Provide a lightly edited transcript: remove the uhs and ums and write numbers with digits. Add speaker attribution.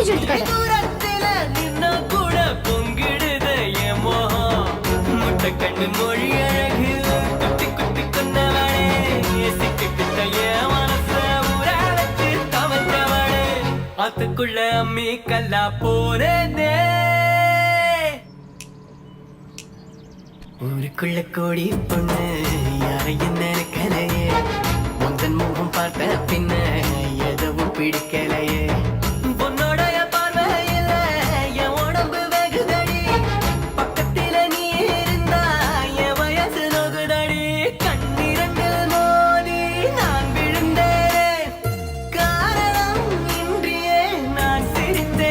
Speaker 1: Mileage எடுத்துக்காத.
Speaker 2: தூரத்துல நின்னா கூட பொங்கிடுது என் மோகம். முட்டை கண்ணு மொழி அழகு குட்டி குட்டி கொன்னவளே, சிக்கிக்கிட்ட என் மனச ஊற வச்சு தவந்தவளே, அதுக்குள்ள அம்மி கல்லா போறேனே. ஊருக்குள்ள கோடி பொண்ணு யாரையும் நினைக்கலையே, உந்தன் முகம் பார்த்த பின்ன எதுவும் பிடிக்கலையே.